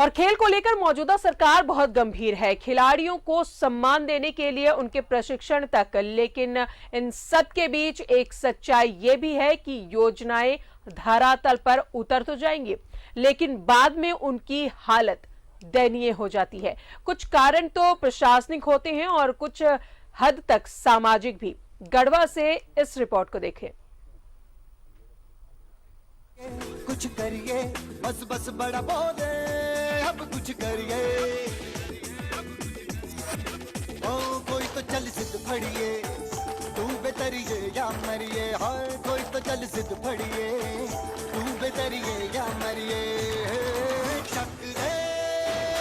और खेल को लेकर मौजूदा सरकार बहुत गंभीर है, खिलाड़ियों को सम्मान देने के लिए उनके प्रशिक्षण तक। लेकिन इन सब के बीच एक सच्चाई ये भी है कि योजनाएं धरातल पर उतर तो जाएंगी, लेकिन बाद में उनकी हालत दयनीय हो जाती है। कुछ कारण तो प्रशासनिक होते हैं और कुछ हद तक सामाजिक भी। गढ़वा से इस रिपोर्ट को देखें। कुछ करिए, बस बस बड़ा बोले, अब कुछ करिए। ओ कोई तो चल सिद्ध फड़िए, तू बेतरिए या मरिए। हाय कोई तो चल सिद्ध फड़िए, तू बेतरिए या मरिए। शक दे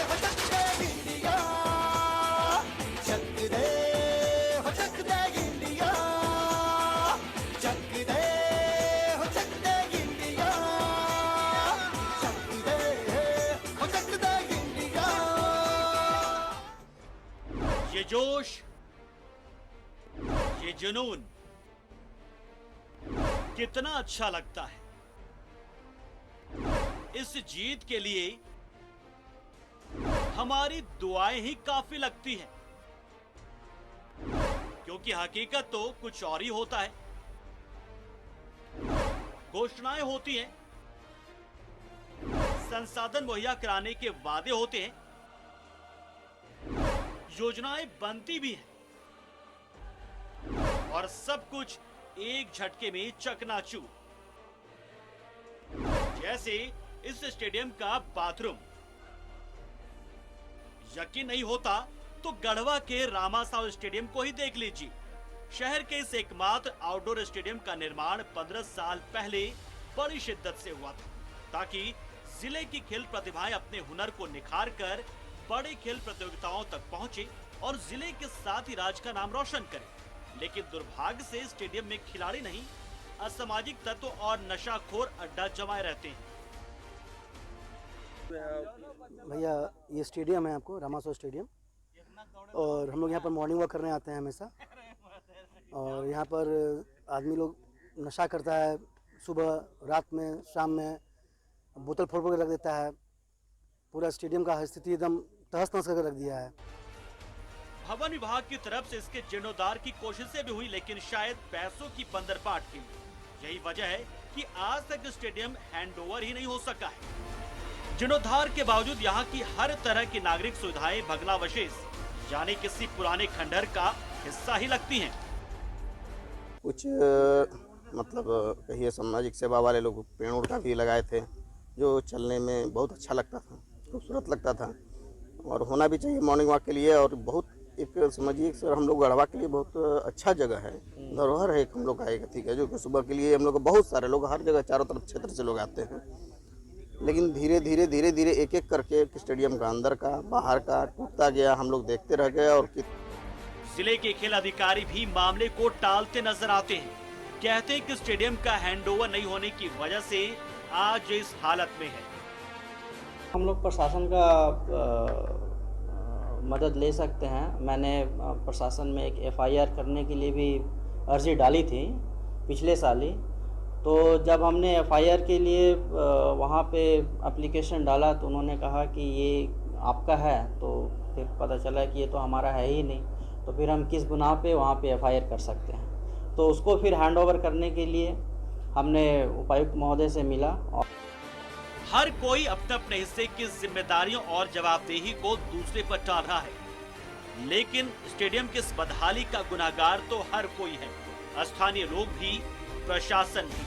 हो शक दे इंडिया, शक दे हो शक दे इंडिया, शक दे हो शक दे इंडिया, शक दे हो शक दे इंडिया। ये जोश, ये जुनून कितना अच्छा लगता है। इस जीत के लिए हमारी दुआएं ही काफी लगती हैं, क्योंकि हकीकत तो कुछ और ही होता है। घोषणाएं होती हैं, संसाधन मुहैया कराने के वादे होते हैं, योजनाएं बनती भी हैं, और सब कुछ एक झटके में चकनाचूर। जैसे इस स्टेडियम का बाथरूम। यकीन नहीं होता तो गढ़वा के रामासाव स्टेडियम को ही देख लीजिए। शहर के इस एकमात्र आउटडोर स्टेडियम का निर्माण 15 साल पहले बड़ी शिद्दत से हुआ था, ताकि जिले की खेल प्रतिभाएं अपने हुनर को निखार कर बड़े खेल प्रतियोगिताओं तक पहुंचे और जिले के साथ ही राज्य का नाम रोशन करें। लेकिन दुर्भाग्य से स्टेडियम में खिलाड़ी नहीं, असामाजिक तत्व और नशाखोर अड्डा जमाए रहते हैं। भैया ये स्टेडियम है आपको रामासाव स्टेडियम, और हम लोग यहाँ पर मॉर्निंग वॉक करने आते हैं हमेशा। और यहाँ पर आदमी लोग नशा करता है, सुबह रात में शाम में बोतल फोड़ फोड़ के रख देता है। पूरा स्टेडियम का स्थिति एकदम तहस नहस करके रख दिया है। भवन विभाग की तरफ से इसके जीर्णोद्धार की कोशिशें भी हुई, लेकिन शायद पैसों की बंदरबाट की। यही वजह है कि आज तक स्टेडियम हैंडओवर ही नहीं हो सका है। जीर्णोद्धार के बावजूद यहाँ की हर तरह की नागरिक सुविधाएं भग्नावशेष यानी किसी पुराने खंडहर का हिस्सा ही लगती हैं। कुछ मतलब कहिए सामाजिक सेवा वाले लोग पेड़ उड़ का भी लगाए थे, जो चलने में बहुत अच्छा लगता था, खूबसूरत लगता था, और होना भी चाहिए मॉर्निंग वॉक के लिए। और बहुत एक समझिए सर, हम लोग गढ़वा के लिए बहुत अच्छा जगह है, धरोहर है हम लोग का एक, ठीक है, जो कि सुबह के लिए हम लोग बहुत सारे लोग हर जगह चारों तरफ क्षेत्र से लोग आते हैं। लेकिन धीरे धीरे एक एक करके स्टेडियम का अंदर का बाहर का टूटता गया, हम लोग देखते रह गए। और जिले के खेल अधिकारी भी मामले को टालते नजर आते हैं। कहते हैं कि स्टेडियम का हैंडओवर नहीं होने की वजह से आज इस हालत में है। हम लोग प्रशासन का मदद ले सकते हैं। मैंने प्रशासन में एक एफआईआर करने के लिए भी अर्जी डाली थी पिछले साल ही। तो जब हमने एफआईआर के लिए वहाँ पे एप्लीकेशन डाला तो उन्होंने कहा कि ये आपका है, तो फिर पता चला कि ये तो हमारा है ही नहीं, तो फिर हम किस गुनाह पे वहाँ पे एफआईआर कर सकते हैं। तो उसको फिर हैंडओवर करने के लिए हमने उपायुक्त महोदय से मिला। और हर कोई अपने अपने हिस्से की जिम्मेदारियों और जवाबदेही को दूसरे पर टाल रहा है, लेकिन स्टेडियम की इस बदहाली का गुनाहगार तो हर कोई है, स्थानीय लोग भी, प्रशासन भी।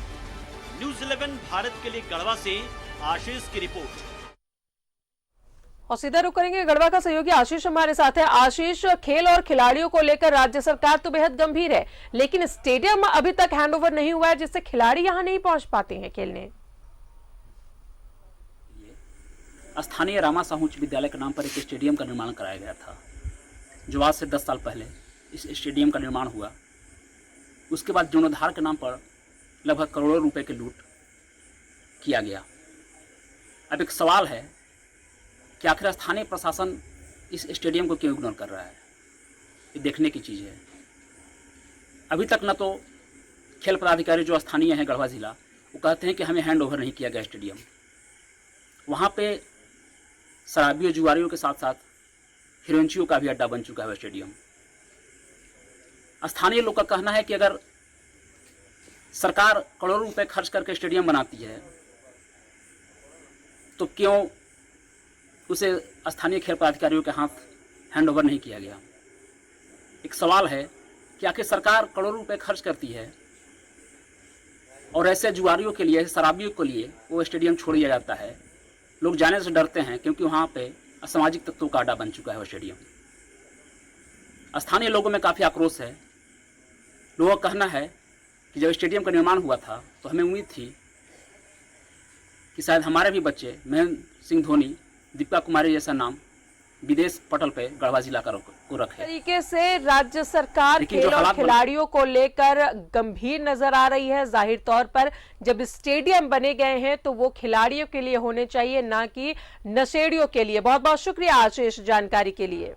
न्यूज़ 11 भारत के लिए गढ़वा से आशीष की रिपोर्ट। और सीधा रुक करेंगे, गढ़वा का सहयोगी आशीष हमारे साथ है। आशीष, खेल और खिलाड़ियों को लेकर राज्य सरकार तो बेहद गंभीर है, लेकिन स्टेडियम अभी तक हैंडओवर नहीं हुआ है, जिससे खिलाड़ी यहां नहीं पहुंच पाते हैं खेलने। स्थानीय रामासाहू उच्च विद्यालय के नाम पर एक स्टेडियम का निर्माण कराया गया था, जो आज से 10 साल पहले इस स्टेडियम का निर्माण हुआ। उसके बाद जीर्णोद्धार के नाम पर लगभग करोड़ों रुपए की लूट किया गया। अब एक सवाल है कि आखिर स्थानीय प्रशासन इस स्टेडियम को क्यों इग्नोर कर रहा है? ये देखने की चीज़ है। अभी तक न तो खेल पदाधिकारी जो स्थानीय हैं गढ़वा जिला, वो कहते हैं कि हमें हैंड ओवर नहीं किया गया स्टेडियम। वहाँ पे शराबियों जुआरियों के साथ साथ हिरोइंचियों का भी अड्डा बन चुका है वह स्टेडियम। स्थानीय लोग का कहना है कि अगर सरकार करोड़ों रुपए खर्च करके स्टेडियम बनाती है तो क्यों उसे स्थानीय खेल पदाधिकारियों के हाथ हैंडओवर नहीं किया गया। एक सवाल है कि आखिर सरकार करोड़ों रुपए खर्च करती है और ऐसे जुआरियों के लिए, शराबियों के लिए वो स्टेडियम छोड़ दिया जाता है। लोग जाने से डरते हैं क्योंकि वहाँ पे असामाजिक तत्वों का अड्डा बन चुका है वो स्टेडियम। स्थानीय लोगों में काफ़ी आक्रोश है। लोगों का कहना है कि जब स्टेडियम का निर्माण हुआ था तो हमें उम्मीद थी कि शायद हमारे भी बच्चे महेंद्र सिंह धोनी, दीपिका कुमारी जैसा नाम विदेश पटल पे गढ़वा जिला को रखे। तरीके से राज्य सरकार खेल और खिलाड़ियों को लेकर गंभीर नजर आ रही है। जाहिर तौर पर जब स्टेडियम बने गए हैं तो वो खिलाड़ियों के लिए होने चाहिए, ना कि नशेड़ियों के लिए। बहुत बहुत शुक्रिया आशीष जानकारी के लिए।